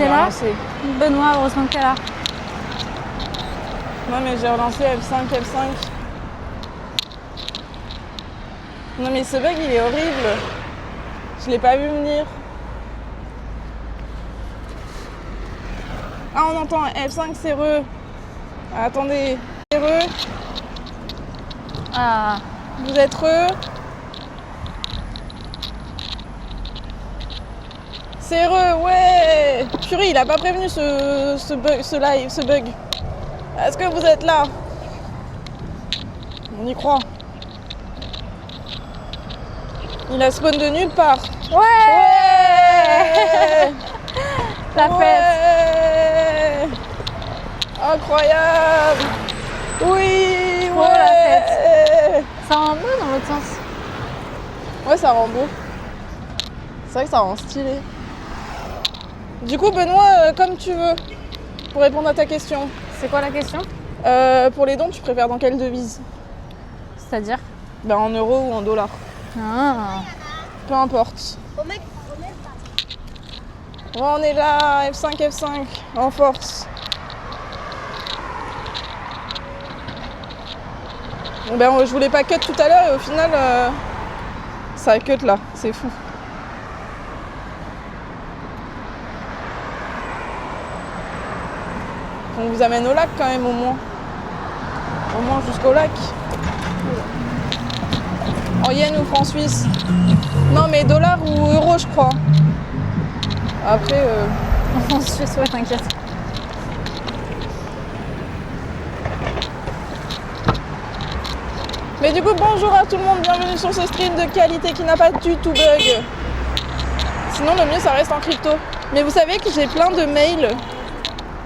t'es là. Benoît, heureusement que t'es là. Non mais j'ai relancé F5, F5. Non mais ce bug il est horrible. Je l'ai pas vu venir. Ah on entend F5 c'est re. Ah, attendez, c'est re. Ah. Vous êtes re. C'est re, ouais. Purée, il a pas prévenu ce bug. Est-ce que vous êtes là? On y croit. Il a spawn de nulle part. Ouais. La fête. Incroyable. Oui, Trop la fête. Ça rend beau dans l'autre sens. Ouais, ça rend beau. C'est vrai que ça rend stylé. Du coup, Benoît, comme tu veux, pour répondre à ta question. C'est quoi la question? Pour les dons, tu préfères dans quelle devise? C'est-à-dire? Ben, en euros ou en dollars. Ah. Peu importe. Bon, on est là, F5, F5, en force. Ben, je voulais pas cut tout à l'heure et au final, ça a cut là, c'est fou. On vous amène au lac quand même au moins. Au moins jusqu'au lac. En yens ou francs suisses? Non mais dollars ou euros je crois. Après... En France suisse, ouais, t'inquiète. Mais du coup, bonjour à tout le monde, bienvenue sur ce stream de qualité qui n'a pas du tout bug. Sinon le mieux ça reste en crypto. Mais vous savez que j'ai plein de mails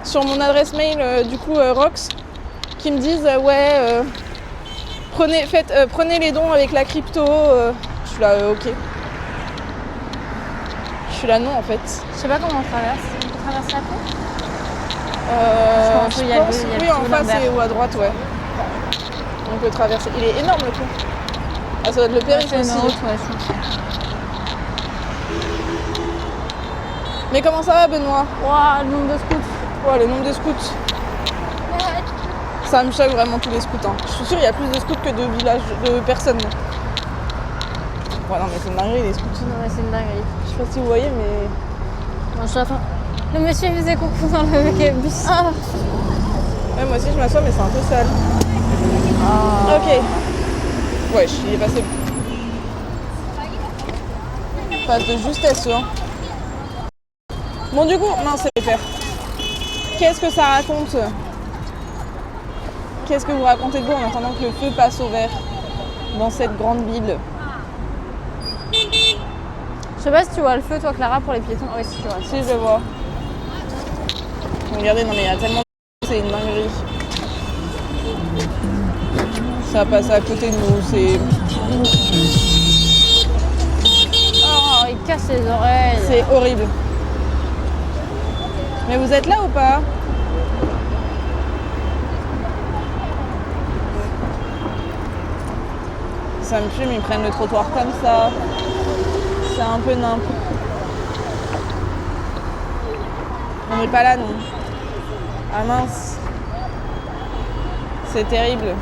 sur mon adresse mail du coup Rox qui me disent prenez les dons avec la crypto. Je suis là ok. Je suis là non en fait. Je sais pas comment on traverse. On peut traverser la cour? Je pense, oui en face et ou à droite ouais. On peut traverser. Il est énorme le pont. Ah ça doit être le périph' aussi. Mais comment ça va Benoît? Waouh, le nombre de scouts. Ouais, le nombre de scouts. Ça me choque vraiment tous les scouts. Hein. Je suis sûre qu'il y a plus de scouts que de villages, de personnes. Ouais, non, mais c'est une dinguerie les scouts. Non, mais c'est une dinguerie. Je sais pas si vous voyez, mais. Bon, je suis à fond. Le monsieur faisait coucou dans le bus. Ah. Ouais, moi aussi je m'assois, mais c'est un peu sale. Ah. Ok. Ouais, il est passé. Passe de justesse, hein. Bon, du coup, mince, c'est faire. Qu'est-ce que ça raconte? Qu'est-ce que vous racontez de beau en attendant que le feu passe au vert dans cette grande ville? Je sais pas si tu vois le feu, toi, Clara, pour les piétons. Oui, si tu vois. Si, je le vois. Regardez, non mais il y a tellement de... C'est une dinguerie. Ça passe à côté de nous, c'est... Oh, il casse les oreilles. C'est horrible. Mais vous êtes là ou pas? Ça me fume, ils prennent le trottoir comme ça. C'est un peu nimp. On n'est pas là, non. Ah mince. C'est terrible.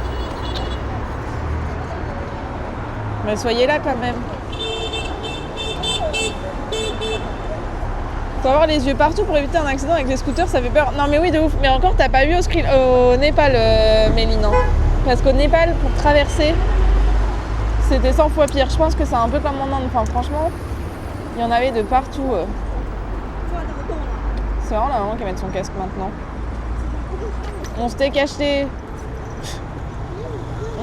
Mais soyez là quand même. Faut avoir les yeux partout pour éviter un accident avec les scooters, ça fait peur. Non mais oui de ouf. Mais encore t'as pas vu au Népal, Méline. Parce qu'au Népal, pour traverser, c'était 100 fois pire. Je pense que c'est un peu comme en Inde. Enfin franchement, il y en avait de partout. C'est vraiment la maman qui va mettre son casque maintenant. On steak acheté.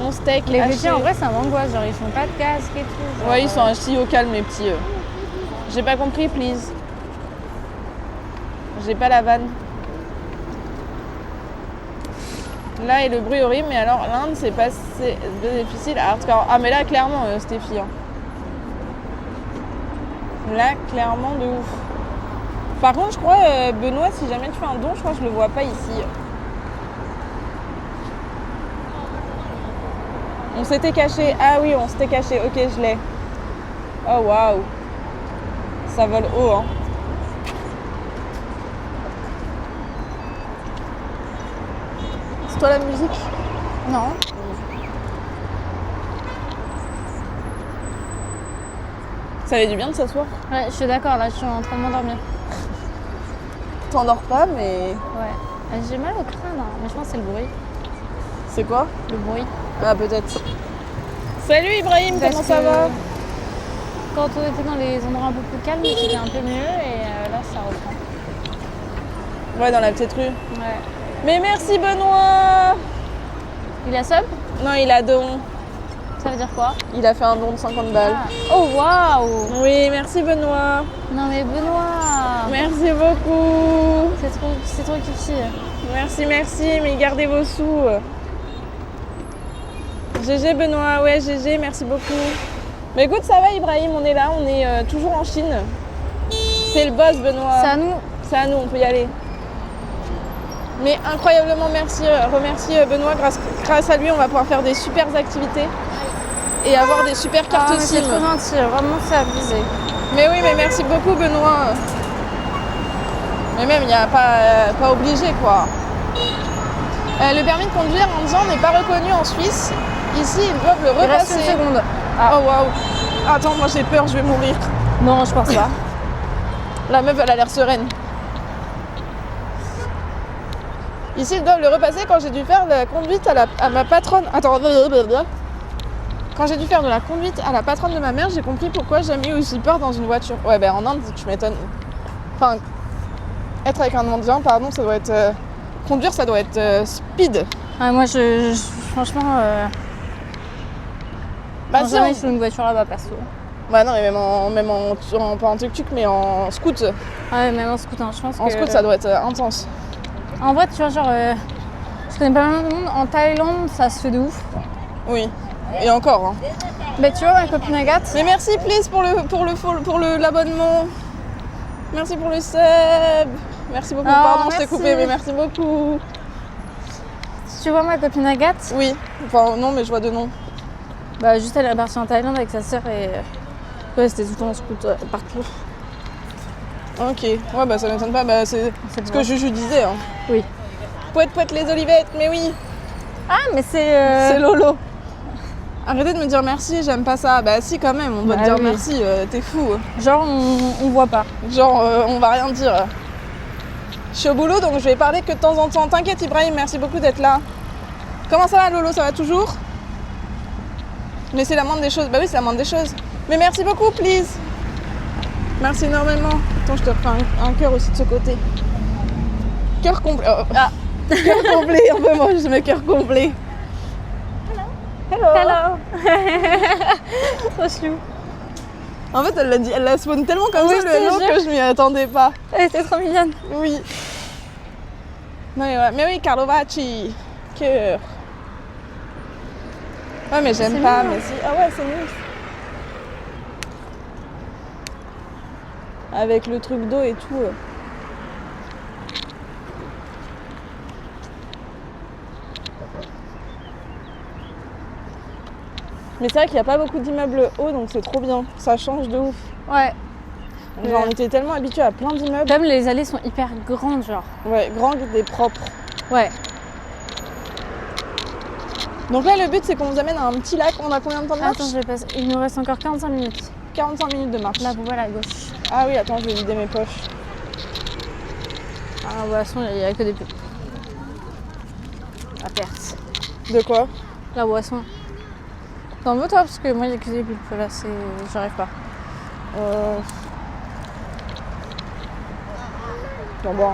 On steak les acheté. petits, en vrai, ça m'angoisse. Genre, ils font pas de casque et tout. Genre, ouais, ils sont assis au calme, les petits. J'ai pas compris, please. J'ai pas la vanne. Là, et le bruit horrible, mais alors l'Inde, c'est pas difficile à hardcore. Ah, mais là, clairement, Stéphie. Hein. Là, clairement, de ouf. Par contre, je crois, Benoît, si jamais tu fais un don, je crois que je le vois pas ici. On s'était caché. Ah oui, on s'était caché. Ok, je l'ai. Oh, waouh. Ça vole haut, hein. toi la musique? Non. Ça fait du bien de s'asseoir. Ouais, je suis d'accord, là, je suis en train de m'endormir. T'endors pas, mais... Ouais. J'ai mal au crâne, hein, mais je pense que c'est le bruit. C'est quoi? Le bruit. Ah, peut-être. Salut Ibrahim, Parce comment ça que va? Quand on était dans les endroits un peu plus calmes, c'était un peu mieux et là, ça reprend. Ouais, dans la petite rue. Ouais. Mais merci Benoît! Il a sub? Non, il a don. Ça veut dire quoi? Il a fait un don de 50 balles. Ah. Oh, waouh! Oui, merci Benoît. Non, mais Benoît! Merci beaucoup. C'est trop kiki. Merci, mais gardez vos sous. GG Benoît, ouais GG, merci beaucoup. Mais écoute, ça va Ibrahim, on est là, on est toujours en Chine. C'est le boss Benoît. C'est à nous. C'est à nous, on peut y aller. Mais incroyablement remercie Benoît, grâce à lui on va pouvoir faire des super activités et avoir des super cartes SIM. C'est trop gentil, vraiment c'est abusé. Mais oui, mais merci beaucoup Benoît. Mais même, il n'y a pas obligé quoi. Le permis de conduire en disant n'est pas reconnu en Suisse. Ici, ils doivent le repasser. Il reste une seconde. Ah. Oh waouh. Attends, moi j'ai peur, je vais mourir. Non, je pense pas. La meuf, elle a l'air sereine. Ici, ils doivent le repasser quand j'ai dû faire la conduite à ma patronne. Attends, quand j'ai dû faire de la conduite à la patronne de ma mère, j'ai compris pourquoi j'ai mis aussi peur dans une voiture. Ouais, ben en Inde, tu m'étonnes. Enfin, être avec un mendiant, pardon, ça doit être... conduire, ça doit être speed. Ah, moi, franchement... Bah si, jamais sur une voiture là-bas, perso. Bah non, mais pas en tuk-tuk, mais en scoot. Ah ouais, même en scoot, hein, je pense En scoot, ça doit être intense. En vrai, tu vois, genre... je connais pas mal de monde. En Thaïlande, ça se fait de ouf. Oui, et encore. Hein. Bah tu vois, ma copine Agathe... Mais merci, please, pour l'abonnement. Merci pour le sub. Merci beaucoup. Pardon, je t'ai coupé, mais merci beaucoup. Tu vois ma copine Agathe? Oui. Enfin, non, mais je vois de nom. Bah juste, elle est partie en Thaïlande avec sa sœur et... ouais, c'était tout le temps en scoot partout. Ok. Ouais, bah ça m'étonne pas. Bah, c'est ce que Juju disait. Hein. Oui. Poète les olivettes, mais oui. Ah, mais c'est... C'est Lolo. Arrêtez de me dire merci, j'aime pas ça. Bah si, quand même, on doit te dire merci, t'es fou. Genre, on voit pas. Genre, on va rien dire. Je suis au boulot, donc je vais parler que de temps en temps. T'inquiète Ibrahim, merci beaucoup d'être là. Comment ça va Lolo, ça va toujours? Mais c'est la moindre des choses. Bah oui, c'est la moindre des choses. Mais merci beaucoup, please. Merci énormément. Attends, je te refais un cœur aussi de ce côté. Cœur complet. Oh. Ah, cœur complet, un peu moi, je mets cœur complet. Hello. Trop chou. En fait, elle l'a spawn tellement comme ça, le hello, que je m'y attendais pas. Elle était trop mignonne. Oui. Mais oui, Carlo Vacci. Cœur. Ouais, mais j'aime pas, mais si. Ah ouais, c'est nul. Avec le truc d'eau et tout. Mais c'est vrai qu'il n'y a pas beaucoup d'immeubles hauts, donc c'est trop bien. Ça change de ouf. Ouais. Genre, on était tellement habitués à plein d'immeubles. Comme les allées sont hyper grandes, genre. Ouais, grandes et propres. Ouais. Donc là, le but, c'est qu'on vous amène à un petit lac. On a combien de temps de marche? Attends, je vais passer. Il nous reste encore 45 minutes. 45 minutes de marche. La poubelle à gauche. Ah oui, attends, je vais vider mes poches. Ah, la boisson, il n'y a que des pubs. À perte. De quoi? La boisson. T'en veux toi? Parce que moi, il n'y a que des pubs. Là, c'est... j'arrive pas. J'en bois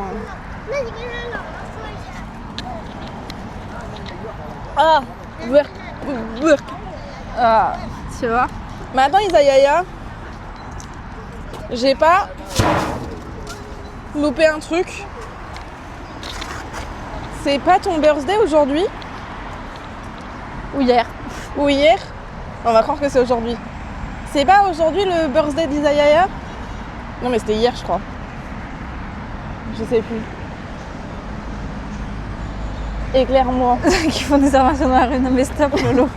Ah, burk. Ah, tu vois? Mais attends, Isayaya, j'ai pas loupé un truc. C'est pas ton birthday aujourd'hui? Ou hier. Ou hier? On va croire que c'est aujourd'hui. C'est pas aujourd'hui le birthday d'Isayaya? Non mais c'était hier je crois. Je sais plus. Éclaire-moi. Qui font des armations dans la rue. Non mais stop Lolo.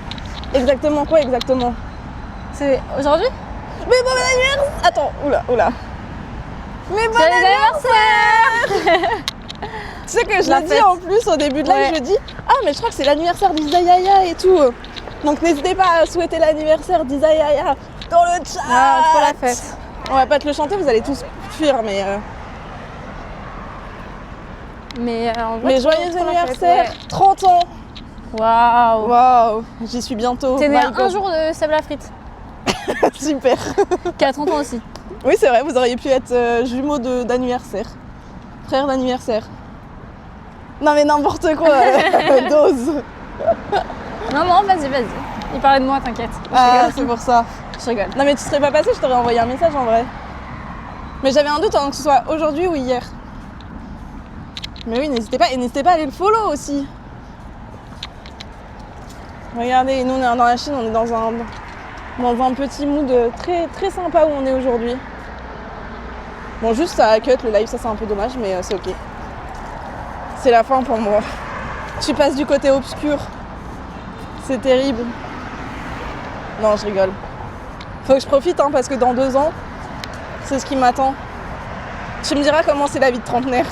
Exactement quoi exactement? C'est aujourd'hui? Mais bon anniversaire! Attends, oula. Mais bon anniversaire! C'est sais que je La l'ai dit fête. en plus au début de live, Ouais. je dis ah mais je crois que c'est l'anniversaire d'Isayaya et tout. Donc n'hésitez pas à souhaiter l'anniversaire d'Isayaya dans le chat. Ah, pour la fête. On va pas te le chanter, vous allez tous fuir mais En vrai, mais trop- joyeux trop la fête, anniversaire, 30 ans. ouais. Waouh. Waouh, j'y suis bientôt. T'es né My un God. jour de Seb la frite. Super. Qui a 30 ans aussi. Oui, c'est vrai, vous auriez pu être jumeaux d'anniversaire. Frère d'anniversaire. Non mais n'importe quoi, dose. Non, vas-y. Il parlait de moi, t'inquiète. Je Ah, rigole. c'est pour ça. Je rigole. Non mais tu serais pas passé, je t'aurais envoyé un message en vrai. Mais j'avais un doute avant que ce soit aujourd'hui ou hier. Mais oui, n'hésitez pas. Et n'hésitez pas à aller le follow aussi. Regardez, nous on est dans la Chine, on est dans un petit mood très, très sympa où on est aujourd'hui. Bon, juste ça cut le live, ça c'est un peu dommage, mais c'est ok. C'est la fin pour moi. Tu passes du côté obscur. C'est terrible. Non, je rigole. Faut que je profite hein, parce que dans 2 ans, c'est ce qui m'attend. Tu me diras comment c'est la vie de trentenaire.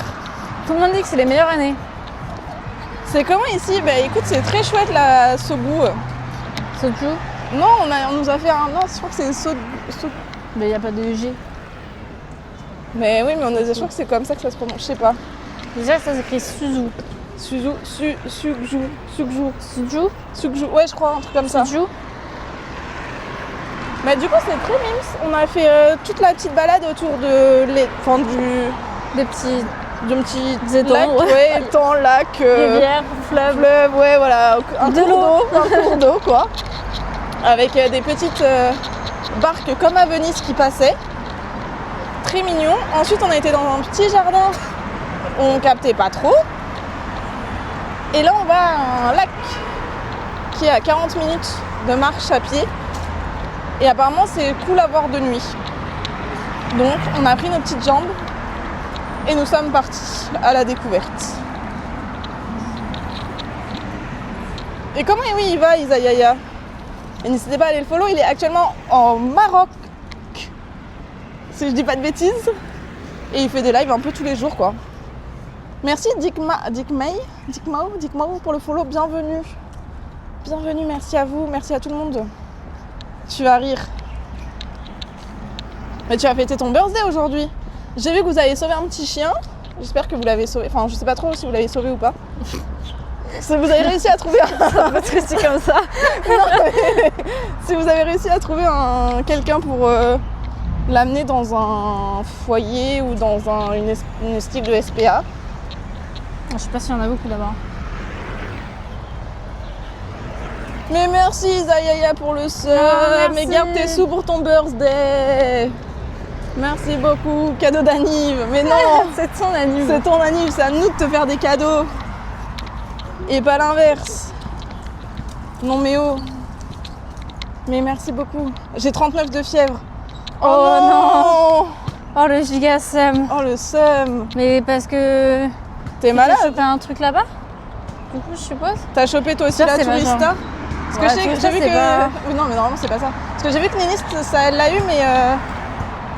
Tout le monde dit que c'est les meilleures années. C'est comment ici? Bah écoute, c'est très chouette la Sobu. Soju. Non, on nous a fait un... Non, je crois que c'est Mais il n'y a pas de G. Mais oui, mais je crois que c'est comme ça que ça se prononce. Je sais pas. Déjà, ça s'écrit Suzu. Sugju. Suju. Ouais, je crois, un truc comme ça. Suju. Mais du coup, c'est très mimes. On a fait toute la petite balade autour de Des petits d'un petit étangs, lac, ouais. étang, lac, rivières, fleuves. fleuve, ouais, voilà, un De cours d'eau, quoi. Avec des petites barques comme à Venise qui passaient. Très mignon. Ensuite, on a été dans un petit jardin où on captait pas trop. Et là, on va à un lac qui est à 40 minutes de marche à pied. Et apparemment, c'est cool à voir de nuit. Donc, on a pris nos petites jambes et nous sommes partis à la découverte. Et comment il va, Isayaya? Et n'hésitez pas à aller le follow, il est actuellement en Maroc. Si je dis pas de bêtises. Et il fait des lives un peu tous les jours, quoi. Merci Dickmao pour le follow, bienvenue. Bienvenue, merci à vous, merci à tout le monde. Tu vas rire. Mais tu as fêté ton birthday aujourd'hui. J'ai vu que vous avez sauvé un petit chien. J'espère que vous l'avez sauvé. Enfin, je sais pas trop si vous l'avez sauvé ou pas. Si vous avez réussi à trouver un... Parce que c'est comme ça. Si vous avez réussi à trouver quelqu'un pour l'amener dans un foyer ou dans une style de SPA. Je sais pas s'il y en a beaucoup là-bas. Mais merci Isayaya pour le sub. merci. Mais garde tes sous pour ton birthday. Merci beaucoup. Cadeau d'anniv. Mais non, C'est ton anniv. c'est ton anniv, c'est à nous de te faire des cadeaux. Et pas l'inverse. Non mais oh. Mais merci beaucoup. J'ai 39 de fièvre. Oh non. Oh le giga seum. Oh le seum. Mais parce que... T'es T'as malade? chopé un truc là-bas? Du coup, je suppose. T'as chopé toi aussi Ça, la c'est tourista? vachement. Parce que Ouais, j'ai tourista, vu c'est que... pas- Oui, non mais normalement c'est pas ça. Parce que j'ai vu que Nénis, ça elle l'a eu mais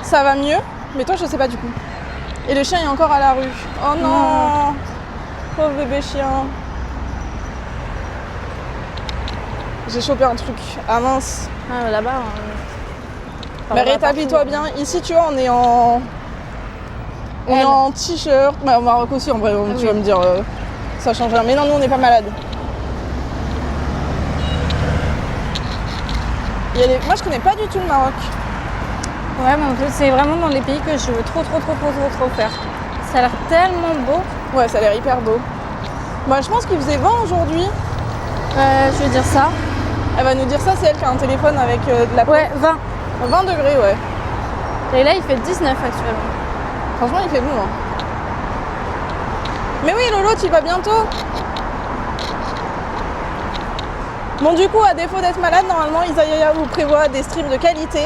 ça va mieux. Mais toi je sais pas du coup. Et le chien est encore à la rue. Oh non, Non. Pauvre bébé chien. J'ai chopé un truc. Ah mince. Ah, là-bas. Mais rétablis-toi bien. Ici tu vois on est en... On est Elle. en t-shirt. Bah, au Maroc aussi en vrai, tu oui. vas me dire ça change rien. Mais non, nous on n'est pas malades. Moi je connais pas du tout le Maroc. Ouais, mais en fait, c'est vraiment dans les pays que je veux trop faire. Ça a l'air tellement beau. Ouais, ça a l'air hyper beau. Moi je pense qu'il faisait 20 aujourd'hui. Je veux dire ça. Elle va nous dire ça, c'est elle qui a un téléphone avec de la... Ouais, 20. 20 degrés, ouais. Et là, il fait 19 actuellement. Franchement, il fait bon. Hein. Mais oui, Lolo, tu y vas bientôt. Bon, du coup, à défaut d'être malade, normalement, Isayaya vous prévoit des streams de qualité.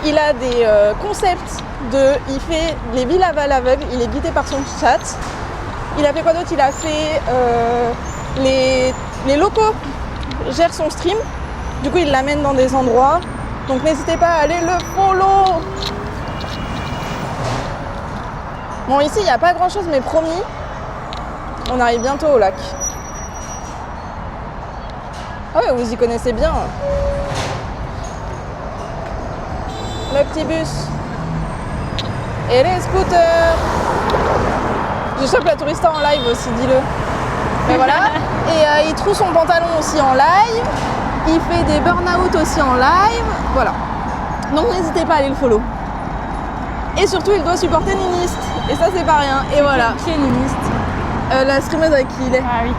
Il a des concepts il fait les villes à l'aveugle, il est guidé par son chat. Il a fait quoi d'autre? Il a fait les locaux gèrent son stream. Du coup, il l'amène dans des endroits. Donc, n'hésitez pas à aller le follow. Bon, ici, il n'y a pas grand chose, mais promis, On arrive bientôt au lac. Ah ouais, vous y connaissez bien. Le petit bus. Et les scooters. Je chope la tourista en live aussi, dis-le. Mais voilà. Et il trouve son pantalon aussi en live. Il fait des burn-out aussi en live. Voilà. Donc n'hésitez pas à aller le follow. Et surtout, il doit supporter Ninist. Et ça, c'est pas rien. Et voilà. Qui est Ninist? La streameuse avec qui il est. Ah oui.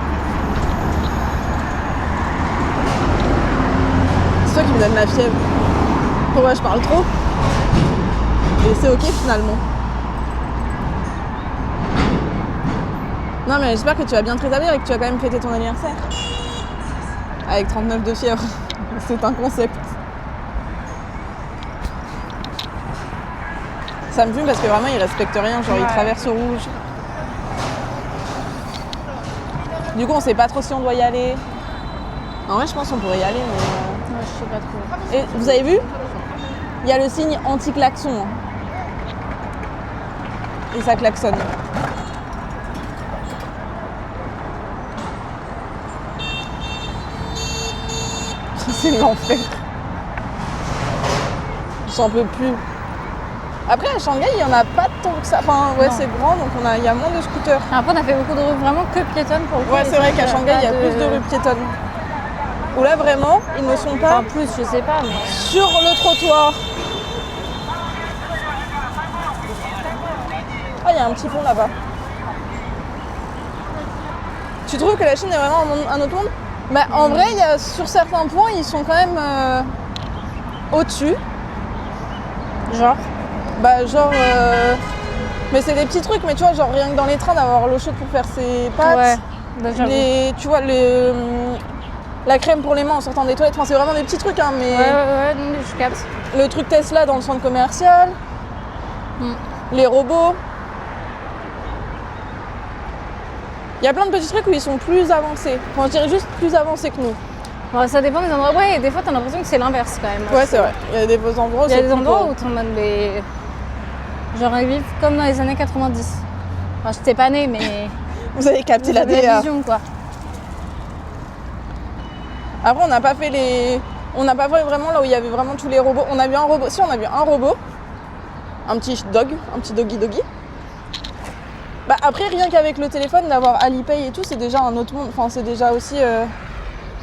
C'est toi qui me donne la fièvre. Pourquoi je parle trop? Et c'est ok finalement. Non mais j'espère que tu vas bien te rétablir et que tu vas quand même fêter ton anniversaire. Avec 39 de fièvre. C'est un concept. Ça me fume parce que vraiment ils respectent rien, genre ils traversent au rouge. Du coup on sait pas trop si on doit y aller. En vrai je pense qu'on pourrait y aller mais... Ouais, je sais pas trop. Et vous avez vu? Il y a le signe anti-klaxon. Hein. Et ça klaxonne. C'est l'enfer. J'en peux plus. Après à Shanghai, il n'y en a pas tant que ça. Enfin ouais, c'est grand donc il y a moins de scooters. Après, on a fait beaucoup de rues vraiment que piétonnes pour le coup. Ouais, c'est vrai qu'à Shanghai, il y a plus de rues piétonnes. Où là vraiment, ils ne sont pas En plus, je sais pas, mais... sur le trottoir. Ah, il y a un petit pont là-bas. Tu trouves que la Chine est vraiment un autre monde? Bah, en vrai, sur certains points, ils sont quand même au-dessus. Genre? Bah, genre... Mais c'est des petits trucs, mais tu vois, genre rien que dans les trains, d'avoir l'eau chaude pour faire ses pâtes. Ouais, bah, j'avoue. Tu vois, la crème pour les mains en sortant des toilettes. Enfin, c'est vraiment des petits trucs, hein, mais... Ouais, non, mais je capte. Le truc Tesla dans le centre commercial. Les robots. Il y a plein de petits trucs où ils sont plus avancés. Enfin, je dirais juste plus avancés que nous. Bon, ça dépend des endroits. Ouais, et des fois, t'as l'impression que c'est l'inverse quand même. Ouais, c'est vrai. Il y a des beaux endroits où Il y a c'est des plus endroits beau. où t'es en mode les... Genre, ils vivent comme dans les années 90. Enfin, j'étais pas née, mais... Vous avez capté vous la avez DA. vision, quoi. Après, on n'a pas fait les... On n'a pas fait vraiment là où il y avait vraiment tous les robots. On a vu un robot. Si, on a vu un robot. Un petit dog. Un petit doggy. Bah après, rien qu'avec le téléphone, d'avoir Alipay et tout, c'est déjà un autre monde. Enfin, c'est déjà aussi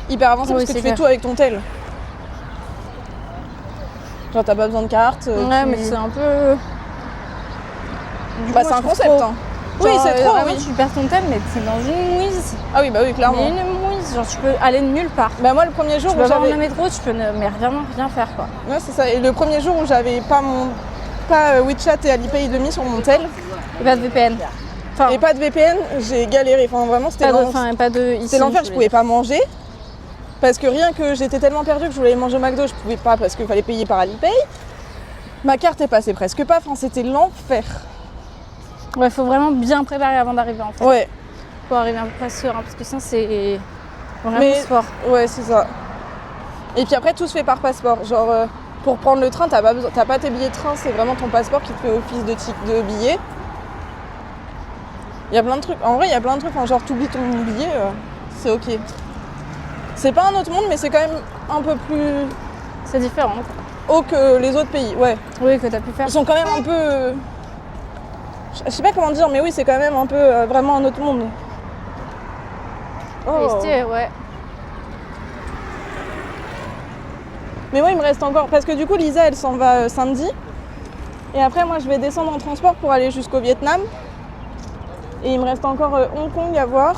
hyper avancé Oui, parce que c'est tu fais clair. tout avec ton tel. Genre, t'as pas besoin de carte. Ouais, mais c'est un peu... Bah, c'est un concept, hein. Oui, Genre, c'est trop, vraiment, oui. tu perds ton tel, mais t'es dans une mouise. Ah oui, bah oui, clairement. Mais une mouise, genre tu peux aller nulle part. Bah moi, le premier jour Tu où peux prendre j'avais... le métro, tu peux mais rien faire, quoi. Ouais, c'est ça. Et le premier jour où j'avais pas WeChat et Alipay demi sur mon tel, Et pas de VPN. Enfin, et pas de VPN, j'ai galéré. Enfin, vraiment, c'était pas de ici, c'était l'enfer. je Je voulais pouvais dire. pas manger. Parce que rien que j'étais tellement perdue que je voulais manger au McDo, je pouvais pas parce qu'il fallait payer par Alipay. Ma carte est passée presque pas. Enfin, c'était l'enfer. Ouais, faut vraiment bien préparer avant d'arriver, en fait. Ouais. Faut arriver un peu près serein, parce que sinon, c'est vraiment Mais- sport. Ouais, c'est ça. Et puis après, tout se fait par passeport. Genre, pour prendre le train, t'as pas tes billets de train, c'est vraiment ton passeport qui te fait office de billet. Il y a plein de trucs. En vrai, il y a plein de trucs. Enfin, genre, t'oublies ton billet, c'est ok. C'est pas un autre monde, mais c'est quand même un peu plus C'est différent. haut que les autres pays. Ouais. Oui, que t'as pu faire. Ils sont quand même un peu... Je sais pas comment dire, mais oui, c'est quand même un peu vraiment un autre monde. Oh. Ouais. Mais moi, il me reste encore... Parce que du coup, Lisa, elle s'en va samedi. Et après, moi, je vais descendre en transport pour aller jusqu'au Vietnam. Et il me reste encore Hong Kong à voir.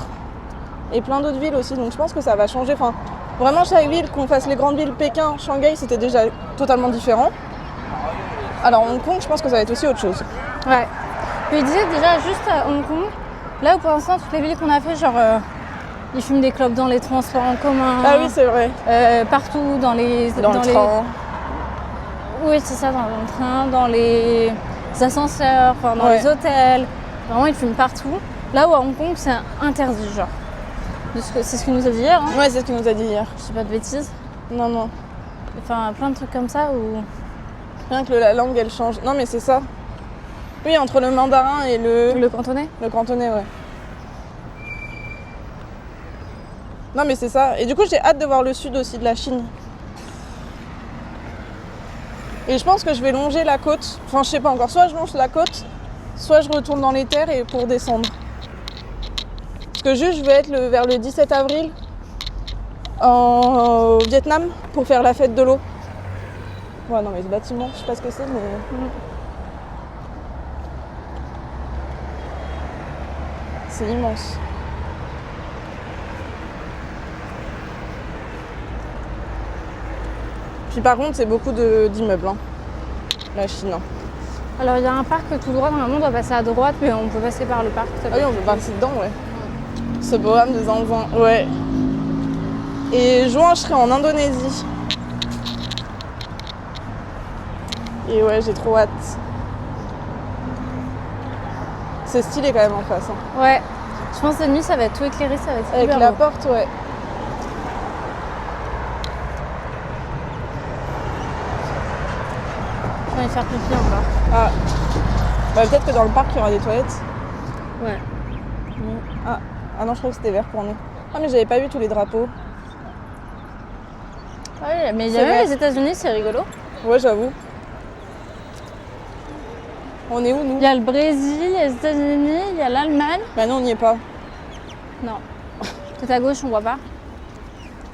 Et plein d'autres villes aussi. Donc, je pense que ça va changer. Enfin, vraiment, chaque ville, qu'on fasse les grandes villes, Pékin, Shanghai, c'était déjà totalement différent. Alors, Hong Kong, je pense que ça va être aussi autre chose. Ouais. Puis il disait déjà, juste à Hong Kong, là où pour l'instant, toutes les villes qu'on a fait, genre, ils fument des clopes dans les transports en commun. Ah oui, c'est vrai. Partout, dans les... Dans le train. Oui, c'est ça, dans le train, dans les ascenseurs, enfin, dans Ouais. les hôtels. Vraiment, ils fument partout. Là où à Hong Kong, c'est interdit, genre. C'est ce qu'il nous a dit hier, hein. Ouais, c'est ce qu'il nous a dit hier. Je dis pas de bêtises. Non, non. Enfin, plein de trucs comme ça où... Rien que la langue, elle change. Non, mais c'est ça. Oui, entre le mandarin et le Le cantonais. cantonais, ouais. Non mais c'est ça. Et du coup j'ai hâte de voir le sud aussi de la Chine. Et je pense que je vais longer la côte. Enfin je sais pas encore. Soit je longe la côte, soit je retourne dans les terres et pour descendre. Parce que juste je vais être vers le 17 avril au Vietnam pour faire la fête de l'eau. Ouais non mais ce bâtiment, je sais pas ce que c'est mais... C'est immense. Puis par contre, c'est beaucoup d'immeubles, hein, la Chine. Alors il y a un parc tout droit, normalement on doit passer à droite, mais on peut passer par le parc. Ah oui, on peut passer dedans, ouais. Ce bohème des enfants, ouais. Et juin, je serai en Indonésie. Et ouais, j'ai trop hâte. C'est stylé quand même en face. Hein. Ouais, je pense que cette nuit ça va être tout éclairé, ça va être avec super la beau. porte, ouais. Je vais aller faire pipi encore. Ah. Bah, peut-être que dans le parc il y aura des toilettes. Ouais. Ah non, je crois que c'était vert pour nous. Ah mais j'avais pas vu tous les drapeaux. Ouais, mais il y C'est a même vrai. les États-Unis, c'est rigolo. Ouais, j'avoue. On est où nous? Il y a le Brésil, il y a les États-Unis, il y a l'Allemagne. Bah non, on n'y est pas. Non. Tout à gauche, on voit pas.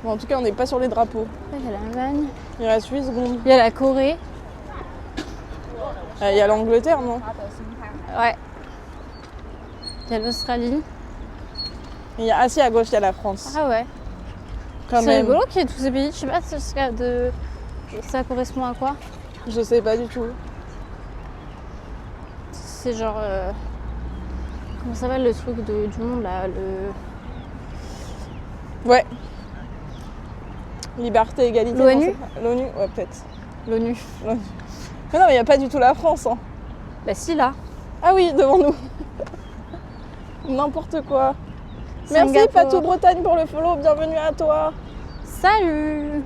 Bon, en tout cas, on n'est pas sur les drapeaux. Il y a l'Allemagne. Il reste 8 secondes. Il y a la Corée. Il y a l'Angleterre, non? Ouais. Il y a l'Australie. Ah si, à gauche, il y a la France. Ah ouais. Quand C'est même. rigolo qu'il y ait tous ces pays. Je sais pas ça correspond à quoi. Je sais pas du tout. C'est genre... comment ça s'appelle le truc du monde là, Ouais. Liberté, égalité. L'ONU? non, c'est pas- L'ONU, ouais, peut-être. l'ONU. Mais non, mais il n'y a pas du tout la France. Hein. Bah si là. Ah oui, devant nous. N'importe quoi. Merci Singapour. Patou Bretagne pour le follow, bienvenue à toi. Salut.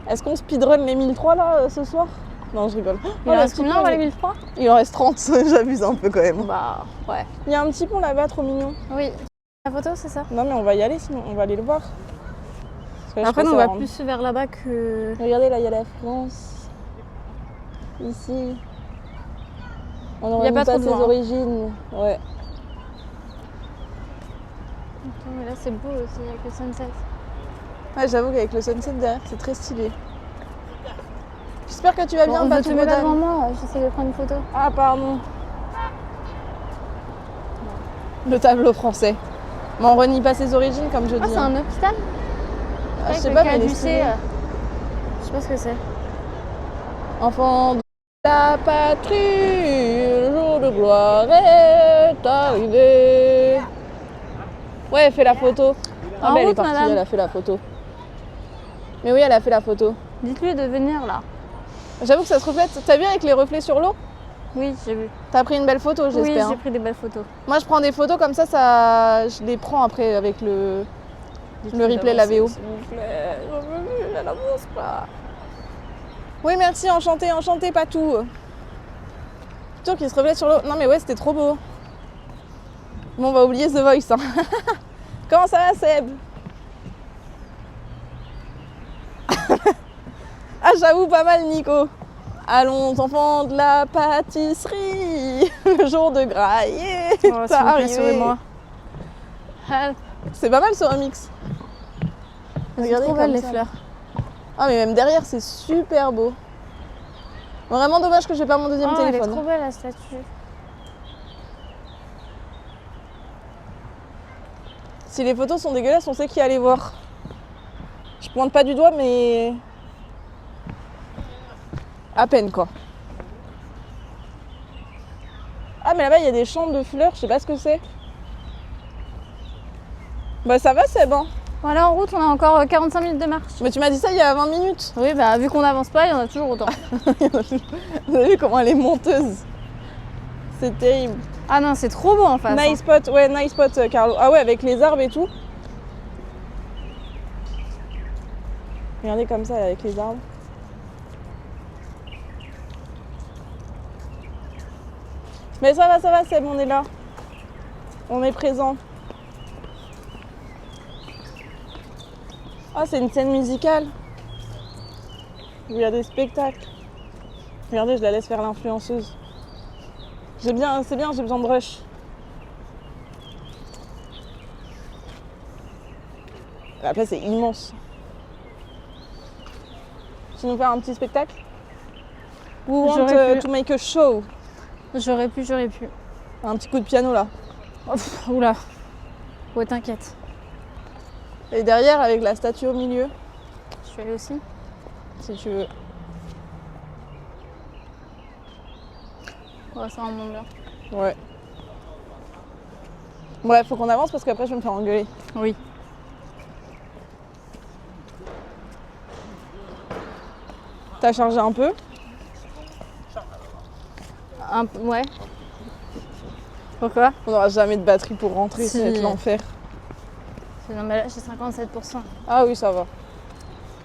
Est-ce qu'on speedrun les 1003 là ce soir? Non, je rigole. Il Oh, en le reste petit combien pont, on va il- les 1003? Il en reste 30, j'abuse un peu quand même. Bah ouais. Il y a un petit pont là-bas, trop mignon. Oui. La photo c'est ça. Non mais on va y aller sinon, on va aller le voir. Parce que là, je Après pense on que va ça va plus vers là-bas que... Regardez là, il y a la France. Ici. On Y a aurait pas pas trop de ses vent, hein. origines. Ouais. Attends, mais là c'est beau aussi avec le sunset. Ouais, j'avoue qu'avec le sunset derrière, c'est très stylé. J'espère que tu vas bien, On Patou te met là Bretagne. devant moi, j'essaie de prendre une photo. Ah, pardon. Le tableau français. Mais on renie pas ses origines, comme je Ah dis. c'est un hôpital. Ah, je sais Avec pas, le mais il est caducé, stylé. je sais pas ce que c'est. Enfant de la patrie, le jour de gloire est arrivé. Ouais, elle fait la photo. Ah, En mais elle est route, partie, madame. elle a fait la photo. Mais oui, elle a fait la photo. Dites-lui de venir là. J'avoue que ça se reflète. T'as vu avec les reflets sur l'eau? Oui, j'ai vu. T'as pris une belle photo, Oui, j'espère. j'ai pris des belles photos. Moi, je prends des photos comme ça, je les prends après avec le replay, la VO. S'il vous plaît, j'en veux plus, elle avance pas. Oui, merci, enchanté, Patou. Plutôt qui se reflète sur l'eau. Non, mais ouais, c'était trop beau. Bon, on va oublier The Voice. Hein. Comment ça va, Seb? Ah, j'avoue, pas mal, Nico. Allons, enfants de la pâtisserie, le jour de grailler Oh, s'il vous plaît, arrivé. sauvez-moi. Ah, C'est pas mal ce remix. c'est Regardez trop belle comme les ça. fleurs. Ah, mais même derrière, c'est super beau. Vraiment dommage que j'ai pas mon deuxième Oh, elle est téléphone. trop belle la statue. Si les photos sont dégueulasses, on sait qui aller voir. Je pointe pas du doigt, mais à peine quoi. Ah, mais là-bas, il y a des champs de fleurs, je sais pas ce que c'est. Bah ça va, Seb, hein. Voilà, en route, on a encore 45 minutes de marche. Mais tu m'as dit ça il y a 20 minutes. Oui, bah vu qu'on n'avance pas, il y en a toujours autant. Vous avez vu comment elle est monteuse? C'est terrible. Ah non, c'est trop beau en face. Nice spot, ouais, nice spot, Carlo. Ah ouais, avec les arbres et tout. Regardez comme ça, avec les arbres. Mais ça va, Seb, on est là. On est présent. Ah, c'est une scène musicale. Il y a des spectacles. Regardez, je la laisse faire l'influenceuse. C'est bien, j'ai besoin de rush. La place est immense. Tu nous fais un petit spectacle? We want to make a show. J'aurais pu. Un petit coup de piano là. Oh, oula. Ouais, t'inquiète. Et derrière, avec la statue au milieu, Je suis allée aussi. si tu veux. Ouais, ça remonte bien. Ouais. Bref, faut qu'on avance parce qu'après je vais me faire engueuler. Oui. T'as chargé un peu? Ouais. Pourquoi? On n'aura jamais de batterie pour rentrer, Si. ça va être l'enfer. Non, mais là, j'ai 57%. Ah oui, ça va.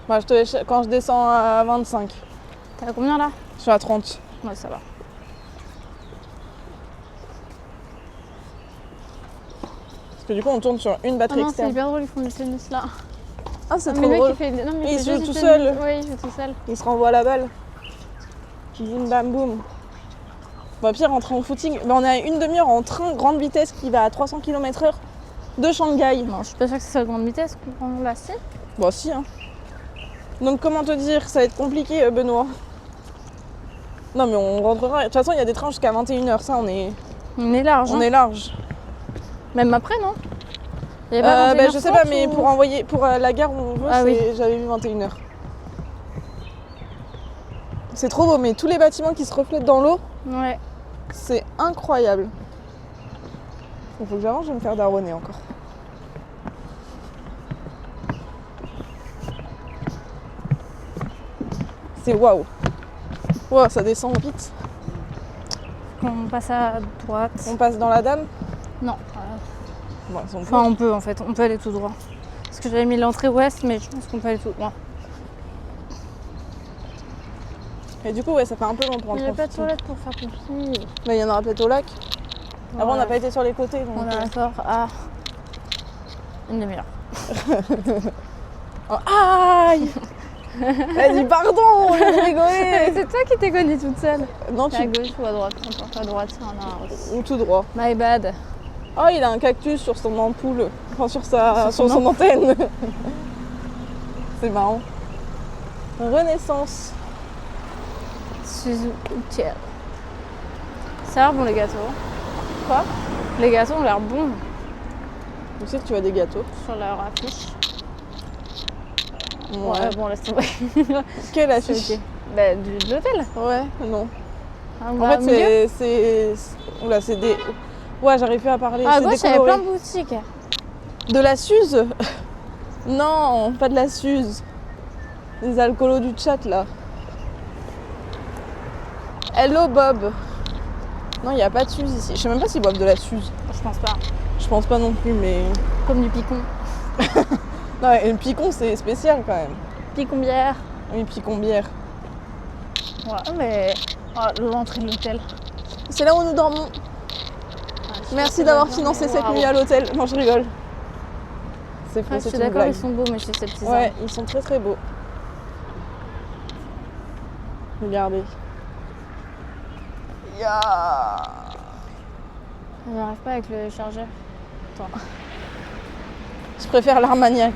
Moi, quand je descends à 25, T'as combien là? je suis à 30. Ouais, ça va. Parce que du coup, on tourne sur une Ah batterie non, c'est externe. hyper drôle, ils font du tennis là. Ah, c'est Mais trop le mec, drôle. il fait... Non, mais Et il fait se juste joue du tout tennis. seul. Oui, il joue tout seul. Il se renvoie la balle. Boum, bam, boum. Bon, pire, rentrer en footing. On est à une demi-heure en train grande vitesse qui va à 300 km/h de Shanghai. Non, je suis pas sûre que c'est la grande vitesse qu'on prend là, si. Bon, si, hein. Donc, comment te dire, ça va être compliqué, Benoît. Non, mais on rentrera. De toute façon, il y a des trains jusqu'à 21h. Ça, on est large. on hein. est large. Même après, non? Il y avait pas Je sais pas, 21h30 mais ou- pour la gare où on veut, Ah oui. j'avais vu 21h. C'est trop beau, mais tous les bâtiments qui se reflètent dans l'eau, Ouais. c'est incroyable. Il faut que j'avance, je vais me faire daronner encore. C'est waouh. Wow, ça descend vite. On passe à droite. On passe dans la dame. Non. Bon, ils sont Enfin, on peut en fait. On peut aller tout droit. Parce que j'avais mis l'entrée ouest, mais je pense qu'on peut aller tout droit. Et du coup, ouais, ça fait un peu long pour Il entrer n'y a en pas de footing. toilette pour faire pipi. Mais il y en aura peut-être au lac. Avant, on Voilà. n'a pas été sur les côtés. Donc, On est d'accord à une demi-heure. Oh, aïe. Vas-y, pardon, je rigolais. C'est toi qui t'es connue toute seule. Non, À gauche ou à droite? N'importe, à droite, il y en a aussi. Ou tout droit. My bad. Oh, il a un cactus sur son ampoule. Enfin, sur son son antenne. C'est marrant. Renaissance. Suzu Hotel. Ça a l'air bon les gâteaux. Quoi? Les gâteaux ont l'air bons Tu sais que tu as des gâteaux. sur leur affiche. Ouais. Ouais, bon, laisse tomber. Quelle C'est affiche? ok. Bah, de l'hôtel. Ouais, non. Hein, En bah, au milieu. fait, c'est. Oula, c'est des. Ouais, j'arrive plus à parler. À C'est gauche, il y avait décoloré. plein de boutiques. De la Suze? Non, pas de la Suze. Les alcoolos du chat là. Hello Bob. Non, il n'y a pas de Suze ici. Je sais même pas s'ils boivent de la Suze. Je pense pas. Je pense pas non plus, mais. Comme du picon. Non, et le picon c'est spécial quand même. Picon bière. Oui, picon bière. Ouais, mais. Oh, l'entrée de l'hôtel. C'est là où nous dormons. Merci d'avoir financé cette nuit à l'hôtel. Non, je rigole. C'est faux, Je c'est suis une d'accord, blague. ils sont beaux, mais je suis sceptique. Ouais, ils sont très très beaux. Regardez. Ya. J'arrive pas avec le chargeur. Attends. Je préfère l'Armagnac.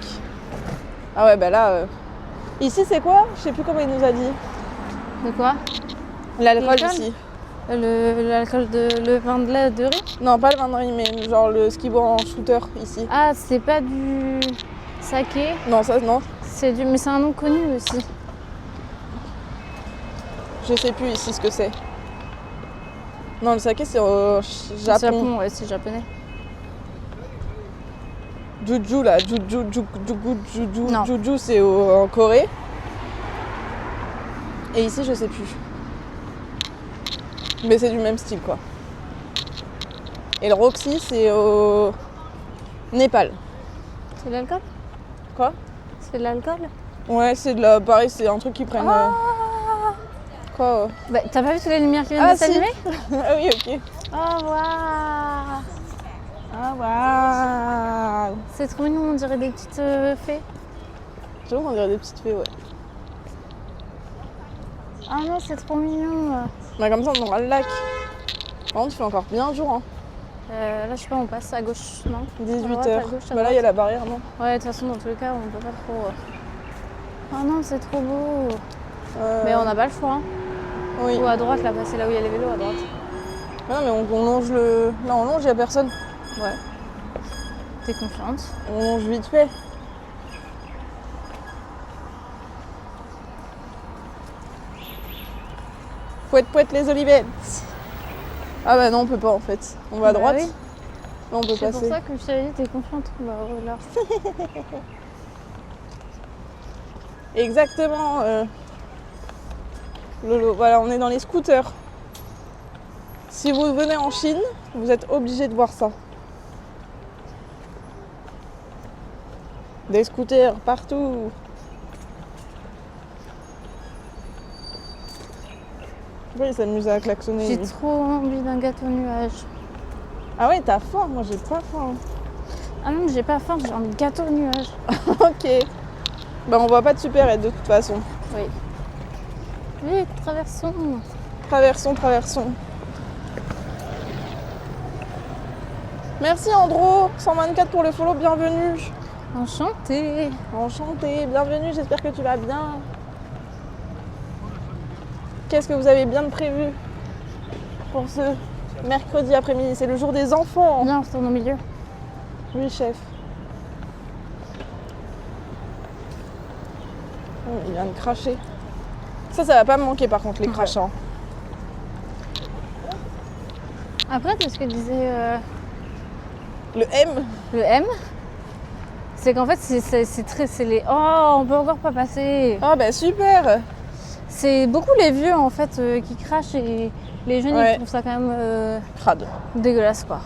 Ah ouais, bah là. Ici, c'est quoi? Je sais plus comment il nous a dit. De quoi? L'alcool L'alcool ici. L'alcool le vin de lait de riz? Non, pas le vin de riz, mais genre ce qu'ils boivent en shooter ici. Ah, c'est pas du saké. Non, ça, non. C'est du. Mais c'est un nom connu aussi. Je sais plus ici ce que c'est. Non, le saké, c'est au Japon. Ouais, c'est japonais. Juju, là. Juju, Non. Juju, c'est en Corée. Et ici, je sais plus. Mais c'est du même style, quoi. Et le Roxy, c'est au Népal. C'est de l'alcool? Quoi? C'est de l'alcool? Ouais, c'est de la... Pareil, c'est un truc qu'ils prennent... Quoi? Bah, t'as pas vu toutes les lumières qui viennent Ah, de s'allumer? Ah oui, ok. Oh, waouh! Ah, waouh! C'est trop mignon, on dirait des petites fées. Justement, on dirait des petites fées, ouais. Ah non, c'est trop mignon. Bah, comme ça, on aura le lac. Par contre, il fait encore bien jour, hein. Là, je sais pas, on passe à gauche, non? 18h. Bah là, il y a la barrière, non? Ouais, de toute façon, dans tous les cas, on peut pas trop. Ah non, c'est trop beau. Mais on n'a pas le choix. Hein. Oui. Ou à droite, là, c'est là où il y a les vélos, à droite. Non, mais on longe le. Là, on longe, il n'y a personne. Ouais. T'es confiante? On longe vite fait. Pouette les olivettes. Ah bah non, on peut pas en fait. On va à droite. Oui. Non, on peut passer. C'est pour ça que je t'avais dit, t'es confiante. Bah voilà. Exactement. Lolo, voilà, on est dans les scooters. Si vous venez en Chine, vous êtes obligé de voir ça. Des scooters partout. Oui, il s'amuse à klaxonner. J'ai trop envie d'un gâteau nuage. Ah ouais, t'as faim? Moi, j'ai pas faim. Ah non, j'ai pas faim, j'ai envie de gâteau nuage. Ok. Bah, on voit pas de supérette de toute façon. Oui. Vite, traversons. Traversons. Merci Andro, 124 pour le follow, bienvenue. Enchantée. Enchantée, bienvenue, j'espère que tu vas bien. Qu'est-ce que vous avez bien de prévu pour ce mercredi après-midi? C'est le jour des enfants. Viens, on retourne au milieu. Oui, chef. Oh, il vient de cracher. Ça va pas me manquer par contre, les crachats. Après, tu sais ce que disait Le M. le M? C'est qu'en fait, c'est les... Oh, on peut encore pas passer. Ah bah super. C'est beaucoup les vieux, en fait, qui crachent et les jeunes, Ouais. ils trouvent ça quand même Crade. dégueulasse, quoi.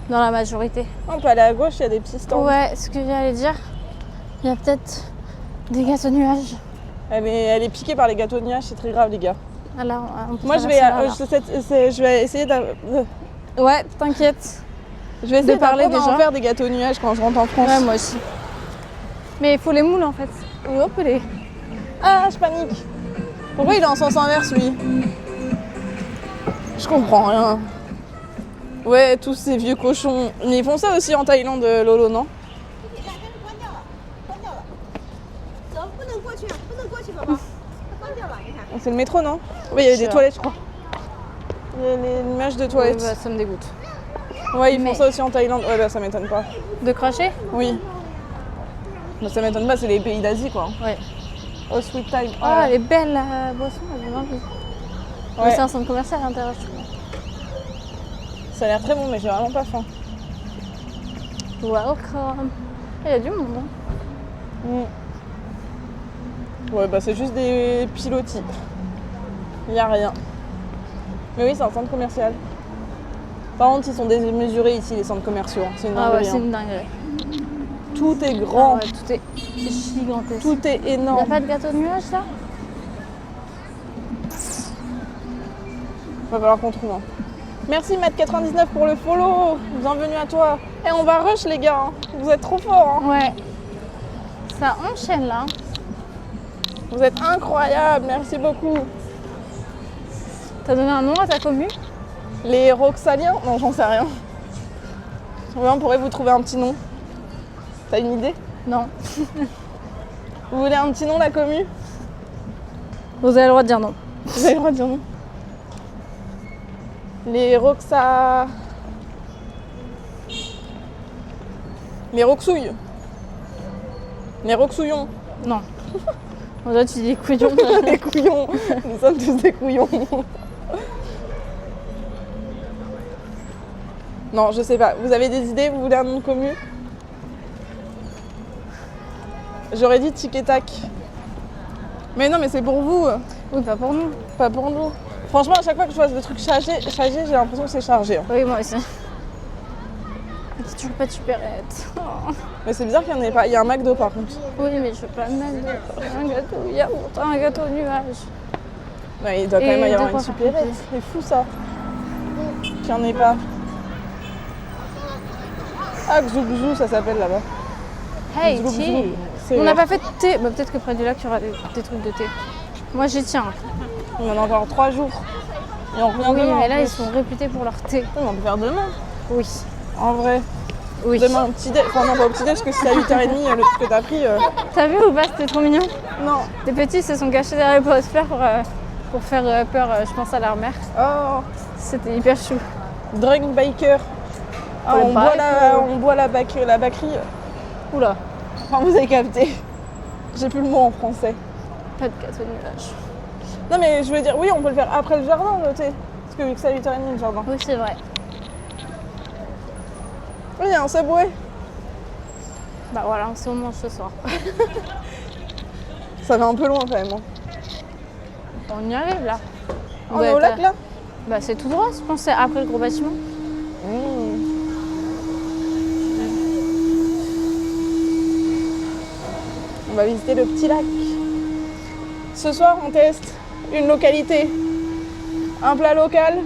Dans la majorité. On peut aller à gauche, il y a des petits stands. Ouais, ce que j'allais dire, il y a peut-être des gâteaux nuages. Elle est piquée par les gâteaux de nuages, c'est très grave les gars. Alors, on peut Moi je vais essayer de... Ouais, t'inquiète. Je vais essayer De parler d'apprendre à en déjà. faire des gâteaux de nuages quand je rentre en France. Ouais, moi aussi. Mais il faut les moules, en fait. Hop, les... Ah, je panique. Pourquoi il est en sens inverse lui? Je comprends rien. Ouais, tous ces vieux cochons. Mais ils font ça aussi en Thaïlande, Lolo, non? C'est le métro, non? Oui, il y avait des toilettes, je crois. Il y a l'image de toilettes. Bah, ça me dégoûte. Ouais, ils font Mais- ça aussi en Thaïlande. Ouais, bah ça m'étonne pas. De cracher? Oui. Bah, ça m'étonne pas, c'est les pays d'Asie, quoi. Ouais. Oh, sweet time. Oh, elle est belle, la boisson, elle est envie. Mais Ouais. c'est un centre commercial à l'intérieur, je trouve. Ça a l'air très bon, mais j'ai vraiment pas faim. Welcome. Il y a du monde, hein. Ouais, bah c'est juste des pilotis. Il n'y a rien. Mais oui, c'est un centre commercial. Par contre, ils sont démesurés ici, les centres commerciaux. Hein. C'est une Ah ouais, dinguerie. c'est Hein. une dinguerie. Tout est grand, Ah ouais, tout est gigantesque. tout est Il n'y a énorme. pas de gâteau de nuage, là? Va falloir qu'on trouve. Hein. Merci Matt99 pour le follow. Bienvenue à toi. Et on va rush les gars. Hein. Vous êtes trop forts. Hein. Ouais. Ça enchaîne, là. Vous êtes incroyables. Merci beaucoup. T'as donné un nom à ta commu? Les Roxaliens? Non, j'en sais rien. Ouais, on pourrait vous trouver un petit nom. T'as une idée? Non. Vous voulez un petit nom, la commu? Vous avez le droit de dire non. Vous avez le droit de dire non. Les Roxa... Les Roxouilles. Les Roxouillons. Non. On doit tu dis couillon. Les couillons. Nous sommes tous des couillons. Non, je sais pas. Vous avez des idées? Vous voulez un nom commun? J'aurais dit tic et tac. Mais non, mais c'est pour vous. Oui, pas pour nous. Pas pour nous. Franchement, à chaque fois que je vois le truc chargé, j'ai l'impression que c'est chargé. Hein. Oui, moi aussi. C'est toujours pas de supérette. Oh. Mais c'est bizarre qu'il n'y en ait pas. Il y a un McDo par contre. Oui, mais je veux pas mettre un gâteau yaourt, un gâteau nuage. Ouais, il doit quand Et même y de avoir quoi une faire supérette. pipi. C'est fou ça. Qu'il n'y en ait pas. Ah, Xou Xou, ça s'appelle là-bas. Hey, Zou, zou. cheese. C'est On n'a vert. pas fait de thé. Bah, peut-être que près du lac, il y aura des trucs de thé. Moi, j'y tiens. On en a encore 3 jours. Et on revient Oui, demain. mais en là, plus. ils sont réputés pour leur thé. Oui, mais on peut faire demain. Oui. En vrai. Oui. Demain, au petit déj. Enfin, non, pas au petit déj, parce que c'est à 8h30, le truc que t'as pris. T'as vu ou pas? C'était trop mignon. Non. Les petits se sont cachés derrière les pots fleurs pour faire peur, je pense, à leur mère. Oh. C'était hyper chou. Drunk biker. Ah, Pour le on boit la backerie. Oula, Enfin, vous avez capté. J'ai plus le mot en français. pas de gâteau de nuage. Non, mais je veux dire, oui, on peut le faire après le jardin, le thé. Parce que vu que c'est à 8h30 le jardin. Oui, c'est vrai. Oui, il y a un Subway. Bah voilà, on mange ce soir. Ça va un peu loin quand même. Hein. On y arrive là. On est au lac là. Bah c'est tout droit, je pense, c'est après le gros bâtiment. On va visiter le petit lac. Ce soir, on teste une localité, un plat local.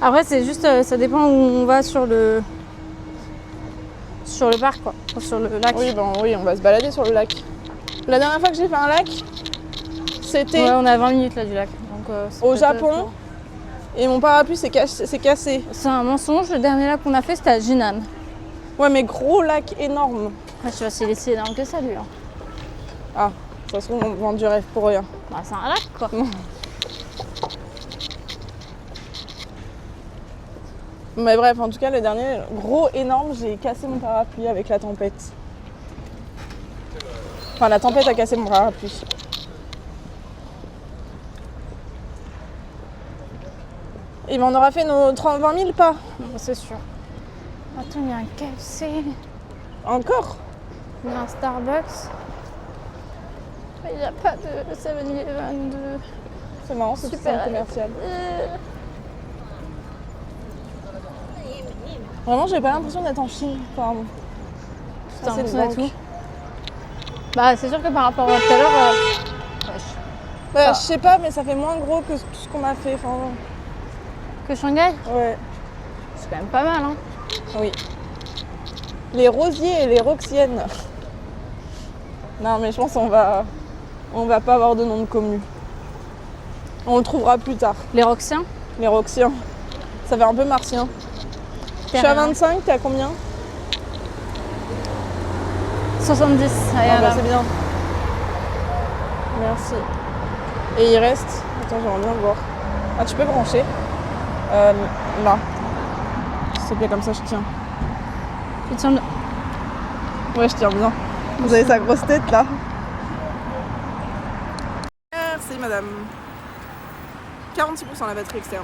Après, c'est juste, ça dépend où on va sur le parc, quoi, enfin, sur le lac. Oui, oui, on va se balader sur le lac. La dernière fois que j'ai fait un lac, c'était Ouais, on est à 20 minutes là du lac. Donc, c'est au peut-être, Japon. Et mon parapluie s'est cassé. C'est un mensonge, le dernier lac qu'on a fait c'était à Jinan. Ouais, mais gros lac énorme. Après, je sais pas s'il est si énorme que ça lui. Hein. Ah, ça se trouve, on vend du rêve pour rien. Bah, c'est un lac quoi. Mais bref, en tout cas, le dernier, gros, énorme, j'ai cassé mon parapluie avec la tempête. Enfin, la tempête a cassé mon parapluie. Et ben, on aura fait nos 20 000 pas. C'est sûr. Attends, il y a un KFC, Encore? il y a un Starbucks. Il n'y a pas de 7-Eleven de... C'est marrant, ce petit Super. centre commercial. Vraiment, j'ai pas l'impression d'être en Chine. Enfin, Putain, c'est le on a banque. tout. Bah, c'est sûr que par rapport à tout à l'heure... wesh. Bah, je sais pas, mais ça fait moins gros que tout ce qu'on a fait. Enfin, Que Shanghai, ouais, c'est quand même pas mal, hein. oui. Les rosiers et les roxiennes. Non, mais je pense qu'on va pas avoir de nom de commu. On le trouvera plus tard. Les Roxiens. Les roxiens. Ça fait un peu martien. Je suis à 25, t'es à combien? 70. Allez, Ah bah alors. c'est bien. Merci. Et il reste... Attends, j'aimerais bien le voir. Ah, tu peux brancher. Là. S'il te plaît, comme ça je tiens. Tu tiens le- Ouais, je tiens bien. Vous avez sa grosse tête là. Merci madame. 46% la batterie externe.